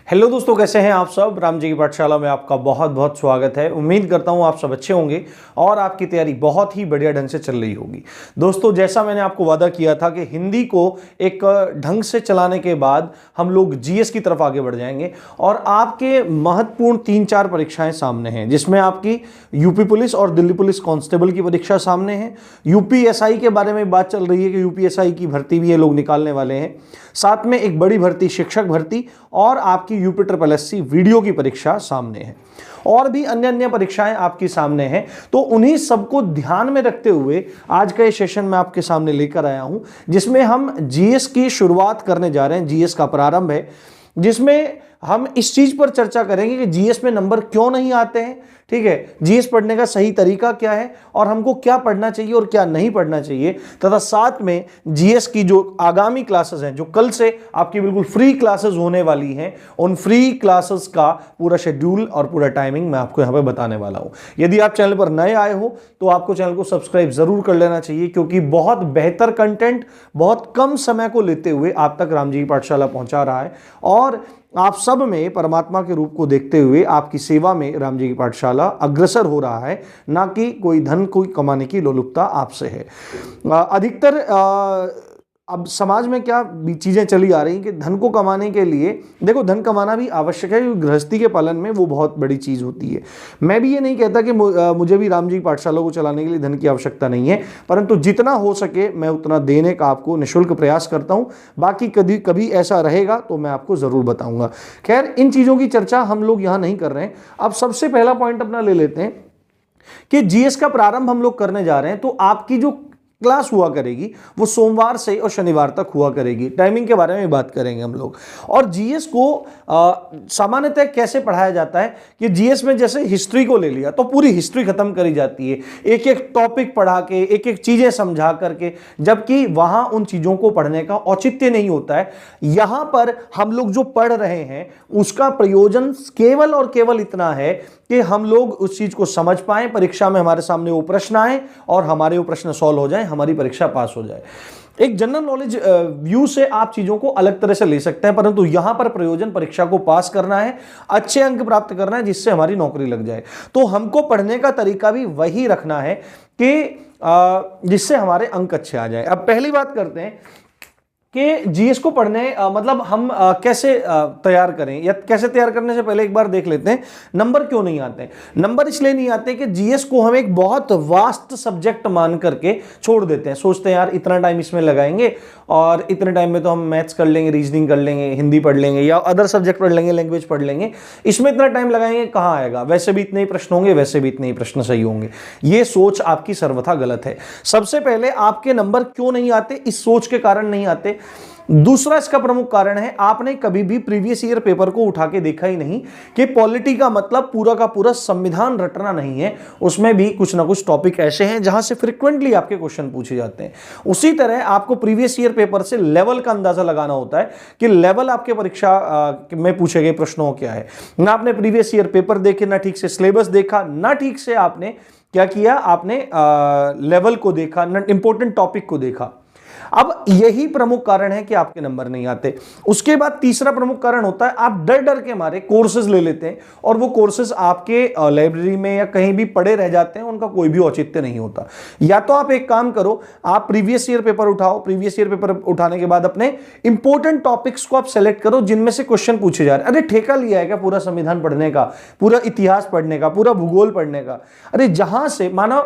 Hello दोस्तों, कैसे हैं आप सब। राम जी की पाठशाला में आपका बहुत बहुत स्वागत है। उम्मीद करता हूं आप सब अच्छे होंगे और आपकी तैयारी बहुत ही बढ़िया ढंग से चल रही होगी। दोस्तों, जैसा मैंने आपको वादा किया था कि हिंदी को एक ढंग से चलाने के बाद हम लोग जीएस की तरफ आगे बढ़ जाएंगे और आपके महत्वपूर्ण 3-4 परीक्षाएं सामने हैं, जिसमें आपकी यूपी पुलिस और दिल्ली पुलिस कांस्टेबल की परीक्षा सामने है। यूपीएसआई के बारे में बात चल रही है कि यूपीएसआई की भर्ती भी ये लोग निकालने वाले हैं। साथ में एक बड़ी भर्ती शिक्षक भर्ती और आपकी यूपी ट्रिपल एससी वीडियो की परीक्षा सामने है। और भी अन्य अन्य परीक्षाएं आपके सामने हैं। तो उन्हीं सबको ध्यान में रखते हुए आज का ये सेशन मैं आपके सामने लेकर आया हूं, जिसमें हम जीएस की शुरुआत करने जा रहे हैं। जीएस का प्रारंभ है, जिसमें हम इस चीज पर चर्चा करेंगे कि जीएस में नंबर क्यों नहीं आते हैं। ठीक है, जीएस पढ़ने का सही तरीका क्या है और हमको क्या पढ़ना चाहिए और क्या नहीं पढ़ना चाहिए, तथा साथ में जीएस की जो आगामी क्लासेस हैं, जो कल से आपकी बिल्कुल फ्री क्लासेस होने वाली हैं, उन फ्री क्लासेस का पूरा शेड्यूल और पूरा टाइमिंग मैं आपको यहां पे बताने वाला हूं। यदि आप चैनल पर नए आए हो तो आपको चैनल को सब्सक्राइब जरूर कर लेना चाहिए, क्योंकि बहुत बेहतर कंटेंट बहुत कम समय को लेते हुए आप तक राम जी की पाठशाला पहुंचा रहा है और आप सब में परमात्मा के रूप को देखते हुए आपकी सेवा में राम जी की पाठशाला अग्रसर हो रहा है, ना कि कोई धन कोई कमाने की लोलुपता आपसे है। अधिकतर अब समाज में क्या चीजें चली आ रही कि धन को कमाने के लिए, देखो धन कमाना भी आवश्यक है, क्योंकि गृहस्थी के पालन में वो बहुत बड़ी चीज होती है। मैं भी ये नहीं कहता कि मुझे भी राम जी की पाठशाला को चलाने के लिए धन की आवश्यकता नहीं है, परंतु जितना हो सके मैं उतना देने का आपको निःशुल्क प्रयास करता हूं। बाकी कभी कभी ऐसा रहेगा तो मैं आपको जरूर बताऊंगा। खैर, इन चीजों की चर्चा हम लोग यहां नहीं कर रहे हैं। अब सबसे पहला पॉइंट अपना ले लेते हैं कि जीएस का प्रारंभ हम लोग करने जा रहे हैं। तो आपकी जो क्लास हुआ करेगी वो सोमवार से और शनिवार तक हुआ करेगी। टाइमिंग के बारे में बात करेंगे हम लोग। और जीएस को सामान्यतः कैसे पढ़ाया जाता है कि जीएस में जैसे हिस्ट्री को ले लिया तो पूरी हिस्ट्री खत्म करी जाती है, एक एक टॉपिक पढ़ा के, एक एक चीजें समझा करके, जबकि वहां उन चीजों को पढ़ने का औचित्य नहीं होता है। यहां पर हम लोग जो पढ़ रहे हैं उसका प्रयोजन केवल और केवल इतना है कि हम लोग उस चीज को समझ पाएं, परीक्षा में हमारे सामने वो प्रश्न आए और हमारे वो प्रश्न सॉल्व हो जाए, हमारी परीक्षा पास हो जाए। एक जनरल नॉलेज व्यू से आप चीजों को अलग तरह से ले सकते हैं, परंतु यहां पर प्रयोजन परीक्षा को पास करना है, अच्छे अंक प्राप्त करना है, जिससे हमारी नौकरी लग जाए। तो हमको पढ़ने का तरीका भी वही रखना है कि जिससे हमारे अंक अच्छे आ जाए। अब पहली बात करते हैं कि जीएस को पढ़ने मतलब हम कैसे तैयार करें, या कैसे तैयार करने से पहले एक बार देख लेते हैं नंबर क्यों नहीं आते हैं। नंबर इसलिए नहीं आते कि जीएस को हम एक बहुत वास्ट सब्जेक्ट मान करके छोड़ देते हैं। सोचते हैं यार इतना टाइम इसमें लगाएंगे और इतने टाइम में तो हम मैथ्स कर लेंगे, रीजनिंग कर लेंगे, हिंदी पढ़ लेंगे या अदर सब्जेक्ट पढ़ लेंगे, लैंग्वेज पढ़ लेंगे, इसमें इतना टाइम लगाएंगे कहाँ आएगा, वैसे भी इतने ही प्रश्न होंगे, वैसे भी इतने ही प्रश्न सही होंगे। ये सोच आपकी सर्वथा गलत है। सबसे पहले आपके नंबर क्यों नहीं आते, इस सोच के कारण नहीं आते। दूसरा इसका प्रमुख कारण है, आपने कभी भी प्रीवियस ईयर पेपर को उठा के देखा ही नहीं कि पॉलिटी का मतलब पूरा का पूरा संविधान रटना नहीं है। उसमें भी कुछ ना कुछ टॉपिक ऐसे हैं जहां से फ्रीक्वेंटली आपके क्वेश्चन पूछे जाते हैं। उसी तरह आपको प्रीवियस ईयर पेपर से लेवल का अंदाजा लगाना होता है कि लेवल आपके परीक्षा में पूछे गए प्रश्नों क्या है। ना आपने प्रीवियस ईयर पेपर देखे, ना ठीक से सिलेबस देखा, ना ठीक से आपने क्या किया, आपने लेवल को देखा, ना इंपॉर्टेंट टॉपिक को देखा। अब यही प्रमुख कारण है कि आपके नंबर नहीं आते। उसके बाद तीसरा प्रमुख कारण होता है, आप डर डर के मारे कोर्सेज ले लेते हैं और वो कोर्सेज आपके लाइब्रेरी में या कहीं भी पड़े रह जाते हैं, उनका कोई भी औचित्य नहीं होता। या तो आप एक काम करो, आप प्रीवियस ईयर पेपर उठाओ, प्रीवियस ईयर पेपर उठाने के बाद अपने इंपॉर्टेंट टॉपिक्स को आप सेलेक्ट करो जिनमें से क्वेश्चन पूछे जा रहे हैं। अरे ठेका लिया है क्या पूरा संविधान पढ़ने का, पूरा इतिहास पढ़ने का, पूरा भूगोल पढ़ने का? अरे जहां से मानो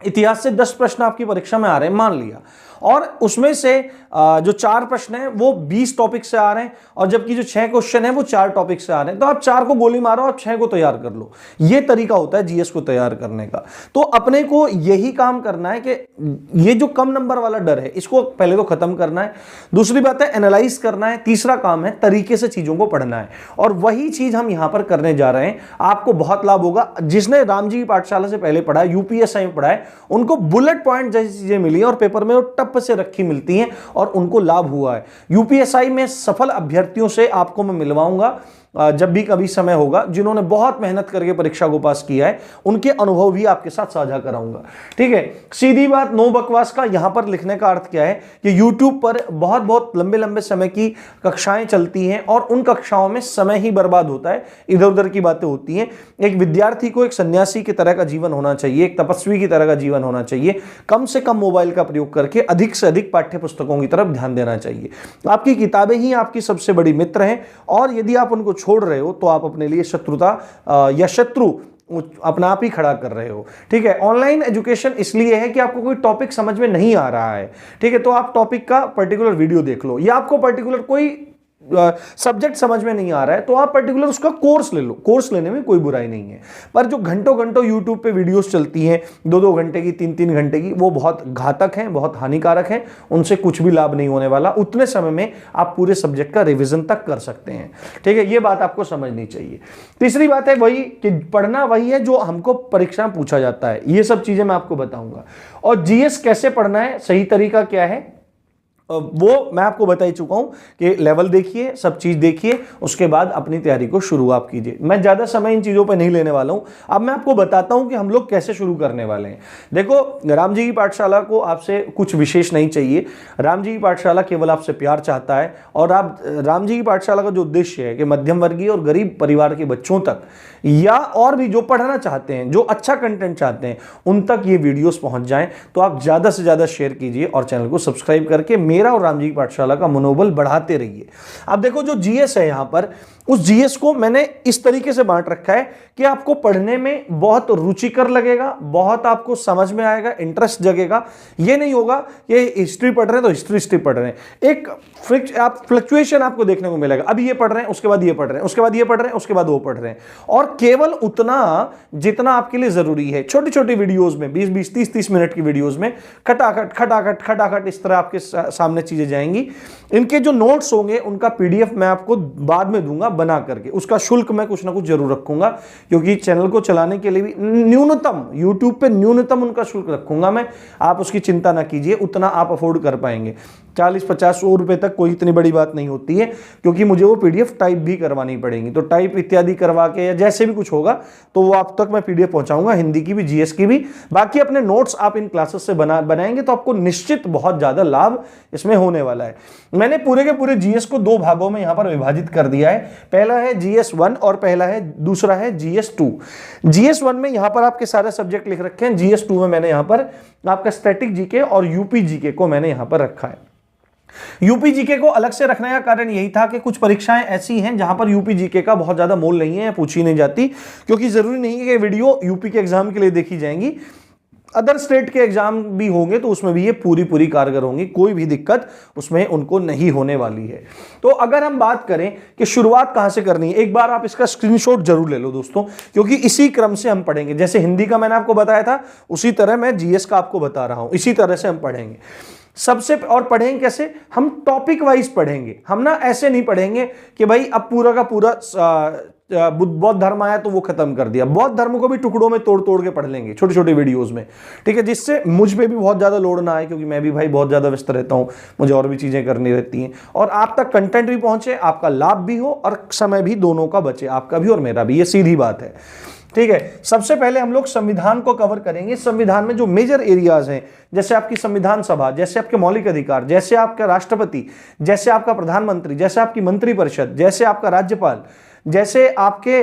इतिहास से 10 प्रश्न आपकी परीक्षा में आ रहे हैं मान लिया, और उसमें से जो 4 प्रश्न हैं वो 20 टॉपिक से आ रहे हैं, और जबकि जो 6 क्वेश्चन हैं वो 4 टॉपिक से आ रहे हैं, तो आप 4 को गोली मारो और 6 को तैयार कर लो। ये तरीका होता है जीएस को तैयार करने का। तो अपने को यही काम करना है कि ये जो कम नंबर वाला डर है इसको पहले तो खत्म करना है। दूसरी बात है एनालाइज करना है। तीसरा काम है तरीके से चीजों को पढ़ना है, और वही चीज हम यहां पर करने जा रहे हैं। आपको बहुत लाभ होगा। जिसने राम जी की पाठशाला से पहले पढ़ा है, यूपीएसआई में पढ़ा है, उनको बुलेट पॉइंट जैसी चीजें मिली और पेपर में वो टप से रखी मिलती हैं और उनको लाभ हुआ है। यूपीएसआई में सफल अभ्यर्थियों से आपको मैं मिलवाऊंगा जब भी कभी समय होगा, जिन्होंने बहुत मेहनत करके परीक्षा को पास किया है, उनके अनुभव भी आपके साथ साझा कराऊंगा। ठीक है, सीधी बात, नो बकवास का यहां पर लिखने का अर्थ क्या है कि YouTube पर बहुत बहुत लंबे लंबे समय की कक्षाएं चलती हैं और उन कक्षाओं में समय ही बर्बाद होता है, इधर उधर की बातें होती हैं। एक विद्यार्थी को एक सन्यासी की तरह का जीवन होना चाहिए, एक तपस्वी की तरह का जीवन होना चाहिए, कम से कम मोबाइल का प्रयोग करके अधिक से अधिक पाठ्य पुस्तकों की तरफ ध्यान देना चाहिए। आपकी किताबें ही आपकी सबसे बड़ी मित्र हैं और यदि आप उनको छोड़ रहे हो तो आप अपने लिए शत्रुता या शत्रु अपना आप ही खड़ा कर रहे हो। ठीक है, ऑनलाइन एजुकेशन इसलिए है कि आपको कोई टॉपिक समझ में नहीं आ रहा है, ठीक है, तो आप टॉपिक का पर्टिकुलर वीडियो देख लो, या आपको पर्टिकुलर कोई सब्जेक्ट समझ में नहीं आ रहा है तो आप पर्टिकुलर उसका कोर्स ले लो, कोर्स लेने में कोई बुराई नहीं है। पर जो घंटों घंटों यूट्यूब पे वीडियोस चलती हैं, 2-2 घंटे की, 3-3 घंटे की, वो बहुत घातक हैं, बहुत हानिकारक हैं, उनसे कुछ भी लाभ नहीं होने वाला। उतने समय में आप पूरे सब्जेक्ट का रिविजन तक कर सकते हैं। ठीक है, ये बात आपको समझनी चाहिए। तीसरी बात है वही कि पढ़ना वही है जो हमको परीक्षा में पूछा जाता है, ये सब चीजें मैं आपको बताऊंगा। और जीएस कैसे पढ़ना है, सही तरीका क्या है, वो मैं आपको बता ही चुका हूं कि लेवल देखिए, सब चीज देखिए, उसके बाद अपनी तैयारी को शुरुआत कीजिए। मैं ज्यादा समय इन चीजों पर नहीं लेने वाला हूं। अब मैं आपको बताता हूं कि हम लोग कैसे शुरू करने वाले हैं। देखो, राम जी की पाठशाला को आपसे कुछ विशेष नहीं चाहिए। राम जी की पाठशाला केवल आपसे प्यार चाहता है, और आप राम जी की पाठशाला का जो उद्देश्य है कि मध्यम वर्गीय और गरीब परिवार के बच्चों तक, या और भी जो पढ़ना चाहते हैं, जो अच्छा कंटेंट चाहते हैं, उन तक ये वीडियोस पहुंच जाएं। तो आप ज्यादा से ज्यादा शेयर कीजिए और चैनल को सब्सक्राइब करके मेरा और राम जी की पाठशाला का मनोबल बढ़ाते रहिए। अब देखो, जो जीएस है यहां पर, उस जीएस को मैंने इस तरीके से बांट रखा है कि आपको पढ़ने में बहुत रुचिकर लगेगा, बहुत आपको समझ में आएगा, इंटरेस्ट जगेगा। ये नहीं होगा कि हिस्ट्री पढ़ रहे हैं तो हिस्ट्री पढ़ रहे हैं, एक फ्लक्चुएशन आपको देखने को मिलेगा। अभी ये पढ़ रहे हैं, उसके बाद ये पढ़ रहे हैं, उसके बाद ये पढ़ रहे हैं, उसके बाद वो पढ़ रहे हैं, और केवल उतना जितना आपके लिए जरूरी है। छोटी छोटी वीडियोस में, 20-20, 30-30 मिनट की वीडियोस में खटाखट खटाखट खटाखट इस तरह आपके सामने चीजें जाएंगी। इनके जो नोट्स होंगे उनका पीडीएफ मैं आपको बाद में दूंगा बना करके। उसका शुल्क मैं कुछ ना कुछ जरूर रखूंगा, क्योंकि चैनल को चलाने के लिए भी न्यूनतम, यूट्यूब पे न्यूनतम उनका शुल्क रखूंगा मैं। आप उसकी चिंता ना कीजिए, उतना आप अफोर्ड कर पाएंगे। 40-50-100 रुपए तक कोई इतनी बड़ी बात नहीं होती है, क्योंकि मुझे वो पीडीएफ टाइप भी करवानी पड़ेगी। तो टाइप इत्यादि करवा के या जैसे भी कुछ होगा तो वो आप तक मैं पीडीएफ पहुंचाऊंगा, हिंदी की भी, जीएस की भी। बाकी अपने नोट्स आप इन क्लासेस से बनाएंगे तो आपको निश्चित बहुत ज्यादा लाभ इसमें होने वाला है। मैंने पूरे के पूरे जीएस को 2 भागों में यहां पर विभाजित कर दिया है। पहला है जीएस 1 और दूसरा है जीएस 2। जीएस 1 में यहां पर आपके सारे सब्जेक्ट लिख रखे हैं। जीएस 2 में मैंने यहां पर आपका स्टैटिक जीके और यूपी जीके को मैंने यहां पर रखा है। यूपी जीके को अलग से रखने का कारण यही था कि कुछ परीक्षाएं ऐसी हैं जहां पर यूपी जीके का बहुत ज्यादा मोल नहीं है या पूछी नहीं जाती, क्योंकि जरूरी नहीं है कि वीडियो यूपी के एग्जाम के लिए देखी जाएंगी। अदर स्टेट के एग्जाम भी होंगे तो उसमें भी ये पूरी कारगर होंगी, कोई भी दिक्कत उसमें उनको नहीं होने वाली है। तो अगर हम बात करें कि शुरुआत कहां से करनी है, एक बार आप इसका स्क्रीनशॉट जरूर ले लो दोस्तों, क्योंकि इसी क्रम से हम पढ़ेंगे। जैसे हिंदी का मैंने आपको बताया था, उसी तरह मैं जीएस का आपको बता रहा हूं, इसी तरह से हम पढ़ेंगे सबसे। और पढ़ेंगे कैसे, हम टॉपिक वाइज पढ़ेंगे। हम ना ऐसे नहीं पढ़ेंगे कि भाई अब पूरा का पूरा बौद्ध धर्म आया तो वो खत्म कर दिया। बौद्ध धर्म को भी टुकड़ों में तोड़ तोड़ के पढ़ लेंगे, छोटी छोटी वीडियोस में, ठीक है, जिससे मुझ पे भी बहुत ज्यादा लोड ना आए, क्योंकि मैं भी भाई बहुत ज्यादा व्यस्त रहता हूं, मुझे और भी चीजें करनी रहती हैं, और आप तक कंटेंट भी पहुंचे, आपका लाभ भी हो और समय भी दोनों का बचे, आपका भी और मेरा भी। ये सीधी बात है, ठीक है। सबसे पहले हम लोग संविधान को कवर करेंगे। संविधान में जो मेजर एरियाज हैं, जैसे आपकी संविधान सभा, जैसे आपके मौलिक अधिकार, जैसे आपका राष्ट्रपति, जैसे आपका प्रधानमंत्री, जैसे आपकी मंत्रिपरिषद, जैसे आपका राज्यपाल, जैसे आपके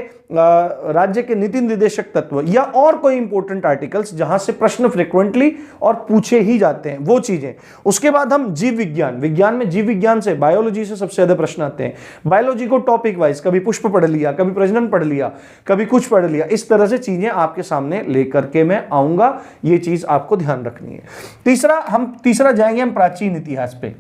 राज्य के नीति निर्देशक तत्व, या और कोई इंपॉर्टेंट आर्टिकल्स जहां से प्रश्न फ्रिक्वेंटली और पूछे ही जाते हैं, वो चीजें। उसके बाद हम जीव विज्ञान, विज्ञान में जीव विज्ञान से, बायोलॉजी से सबसे ज्यादा प्रश्न आते हैं। बायोलॉजी को टॉपिक वाइज, कभी पुष्प पढ़ लिया, कभी प्रजनन पढ़ लिया, कभी कुछ पढ़ लिया, इस तरह से चीजें आपके सामने लेकर के मैं आऊंगा। ये चीज आपको ध्यान रखनी है। तीसरा जाएंगे हम प्राचीन इतिहास पे।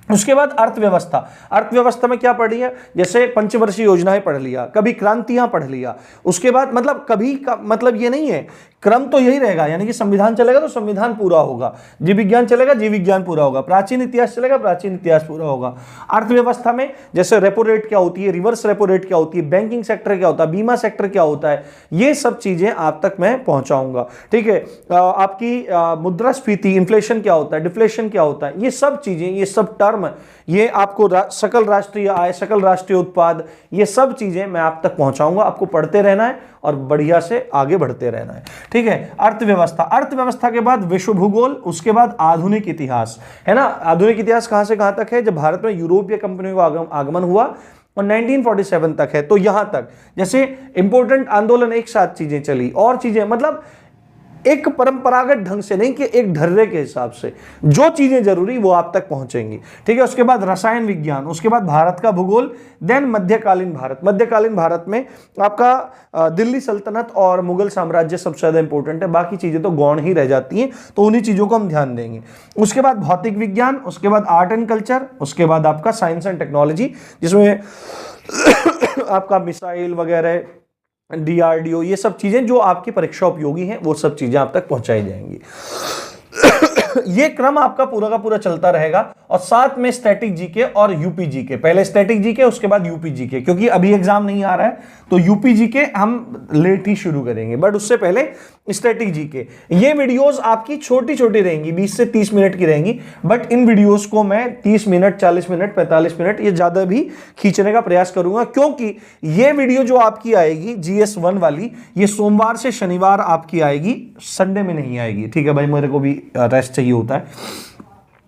उसके बाद अर्थव्यवस्था। अर्थव्यवस्था में क्या पढ़ी है, जैसे पंचवर्षीय योजनाएं पढ़ लिया, कभी क्रांतियां पढ़ लिया। उसके बाद मतलब कभी का मतलब ये नहीं है, क्रम तो यही रहेगा, यानी कि संविधान चलेगा तो संविधान पूरा होगा, जीव विज्ञान चलेगा जीव विज्ञान पूरा होगा, प्राचीन इतिहास चलेगा प्राचीन इतिहास पूरा होगा। अर्थव्यवस्था में जैसे रेपो रेट क्या होती है, रिवर्स रेपो रेट क्या होती है, बैंकिंग सेक्टर क्या होता है, बीमा सेक्टर क्या होता है, ये सब चीजें आप तक मैं पहुंचाऊंगा, ठीक है। आपकी मुद्रास्फीति, इन्फ्लेशन क्या होता है, डिफ्लेशन क्या होता है, ये सब चीजें, ये सब टर्म फार्म, ये आपको सकल राष्ट्रीय आय, सकल राष्ट्रीय उत्पाद, ये सब चीजें मैं आप तक पहुंचाऊंगा। आपको पढ़ते रहना है और बढ़िया से आगे बढ़ते रहना है, ठीक है। अर्थव्यवस्था, अर्थव्यवस्था के बाद विश्व भूगोल, उसके बाद आधुनिक इतिहास, है ना। आधुनिक इतिहास कहां से कहां तक है, जब भारत में यूरोपीय कंपनियों का आगमन हुआ और 1947 तक है, तो यहां तक जैसे इंपोर्टेंट आंदोलन, एक साथ चीजें चली और चीजें, मतलब एक परंपरागत ढंग से नहीं कि एक ढर्रे के हिसाब से, जो चीजें जरूरी वो आप तक पहुंचेंगी, ठीक है। उसके बाद रसायन विज्ञान, उसके बाद भारत का भूगोल, देन मध्यकालीन भारत। मध्यकालीन भारत में आपका दिल्ली सल्तनत और मुगल साम्राज्य सबसे ज्यादा इंपॉर्टेंट है, बाकी चीजें तो गौण ही रह जाती हैं, तो उन्हीं चीजों को हम ध्यान देंगे। उसके बाद भौतिक विज्ञान, उसके बाद आर्ट एंड कल्चर, उसके बाद आपका साइंस एंड टेक्नोलॉजी, जिसमें आपका मिसाइल वगैरह, DRDO, ये सब चीजें जो आपकी परीक्षा उपयोगी हैं, वो सब चीजें आप तक पहुंचाई जाएंगी। ये क्रम आपका पूरा का पूरा चलता रहेगा। और साथ में स्टैटिक जीके और यूपी जीके, पहले स्टैटिक जीके उसके बाद यूपी जीके, क्योंकि अभी एग्जाम नहीं आ रहा है तो यूपी जीके हम लेट ही शुरू करेंगे, बट उससे पहले स्टैटिक जीके। ये वीडियोस आपकी छोटी छोटी रहेंगी, 20 से 30 मिनट की रहेंगी, बट इन वीडियोस को मैं 30 मिनट, 40 मिनट, 45 मिनट, ये ज्यादा भी खींचने का प्रयास करूंगा, क्योंकि ये वीडियो जो आपकी आएगी GS1 वाली, ये सोमवार से शनिवार आपकी आएगी, संडे में नहीं आएगी, ठीक है भाई, मेरे को भी रेस्ट चाहिए होता है।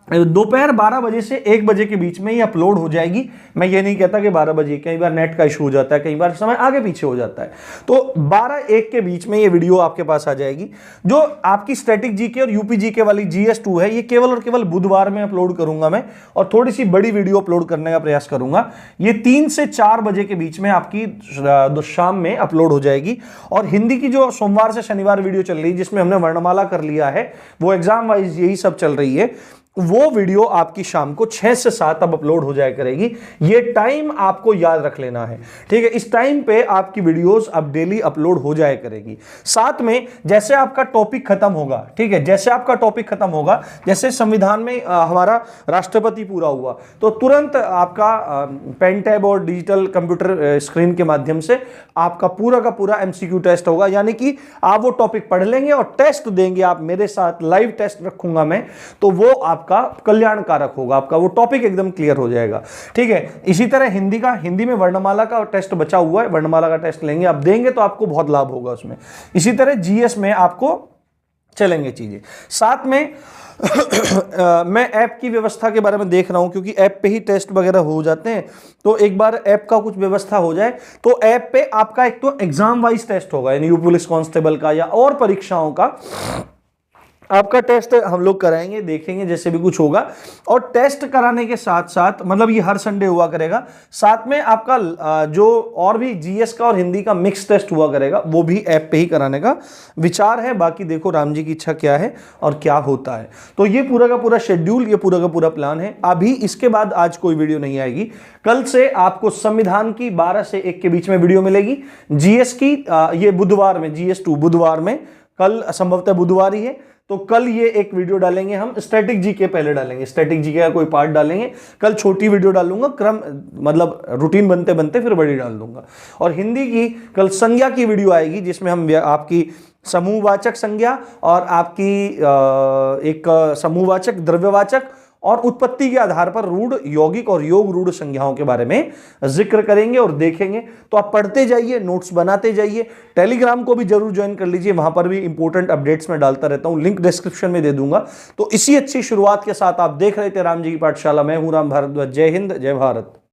दोपहर 12 बजे से 1 बजे के बीच में ये अपलोड हो जाएगी। मैं ये नहीं कहता कि 12 बजे, कई बार नेट का इशू हो जाता है, कई बार समय आगे पीछे हो जाता है, तो 12-1 के बीच में ये वीडियो आपके पास आ जाएगी। जो आपकी स्टैटिक जीके और यूपी जीके वाली GS2 है, ये केवल और केवल बुधवार में अपलोड करूंगा मैं, और थोड़ी सी बड़ी वीडियो अपलोड करने का प्रयास करूंगा। ये 3 से 4 बजे के बीच में आपकी शाम में अपलोड हो जाएगी। और हिंदी की जो सोमवार से शनिवार वीडियो चल रही है, जिसमें हमने वर्णमाला कर लिया है, वो एग्जाम वाइज यही सब चल रही है, वो वीडियो आपकी शाम को 6 से 7 अब अपलोड हो जाया करेगी। ये टाइम आपको याद रख लेना है, ठीक है। इस टाइम पे आपकी वीडियोस अब डेली अपलोड हो जाया करेगी। साथ में जैसे आपका टॉपिक खत्म होगा, ठीक है, जैसे आपका टॉपिक खत्म होगा, जैसे संविधान में हमारा राष्ट्रपति पूरा हुआ, तो तुरंत आपका पेन टैब और डिजिटल कंप्यूटर स्क्रीन के माध्यम से आपका पूरा का पूरा MCQ टेस्ट होगा, यानी कि आप वो टॉपिक पढ़ लेंगे और टेस्ट देंगे आप मेरे साथ, लाइव टेस्ट रखूंगा मैं, तो वो आपका कल्याणकारक होगा, आपका वो टॉपिक एकदम क्लियर हो जाएगा, ठीक है। इसी तरह हिंदी में वर्णमाला का टेस्ट बचा हुआ है, वर्णमाला का टेस्ट लेंगे, आप देंगे तो आपको बहुत लाभ होगा उसमें। इसी तरह GS में आपको चलेंगे चीजें। साथ में मैं ऐप की व्यवस्था के बारे में देख रहा हूं, क्योंकि ऐप पे ही टेस्ट वगैरह हो जाते हैं, तो एक बार ऐप का कुछ व्यवस्था हो जाए तो ऐप पे आपका एक तो एग्जाम वाइज टेस्ट होगा, यानी पुलिस कांस्टेबल का या और परीक्षाओं का आपका टेस्ट हम लोग कराएंगे, देखेंगे जैसे भी कुछ होगा। और टेस्ट कराने के साथ साथ, मतलब ये हर संडे हुआ करेगा, साथ में आपका जो और भी GS का और हिंदी का मिक्स टेस्ट हुआ करेगा, वो भी ऐप पे ही कराने का विचार है। बाकी देखो राम जी की इच्छा क्या है और क्या होता है। तो ये पूरा का पूरा शेड्यूल, ये पूरा का पूरा प्लान है। अभी इसके बाद आज कोई वीडियो नहीं आएगी, कल से आपको संविधान की 12 से 1 के बीच में वीडियो मिलेगी। GS की ये बुधवार में, GS2 बुधवार में, कल संभवतः बुधवार ही है, तो कल ये एक वीडियो डालेंगे हम। स्टैटिक जीके पहले डालेंगे, स्टैटिक जीके का कोई पार्ट डालेंगे, कल छोटी वीडियो डालूंगा, क्रम मतलब रूटीन बनते बनते फिर बड़ी डाल दूंगा। और हिंदी की कल संज्ञा की वीडियो आएगी, जिसमें हम आपकी समूहवाचक संज्ञा और आपकी एक समूहवाचक, द्रव्यवाचक और उत्पत्ति के आधार पर रूढ़, यौगिक और योग रूढ़ संज्ञाओं के बारे में जिक्र करेंगे और देखेंगे। तो आप पढ़ते जाइए, नोट्स बनाते जाइए। टेलीग्राम को भी जरूर ज्वाइन कर लीजिए, वहां पर भी इंपॉर्टेंट अपडेट्स में डालता रहता हूं, लिंक डिस्क्रिप्शन में दे दूंगा। तो इसी अच्छी शुरुआत के साथ आप देख रहे थे राम जी की पाठशाला। मैं हूं राम भारद्वाज। जय हिंद, जय भारत।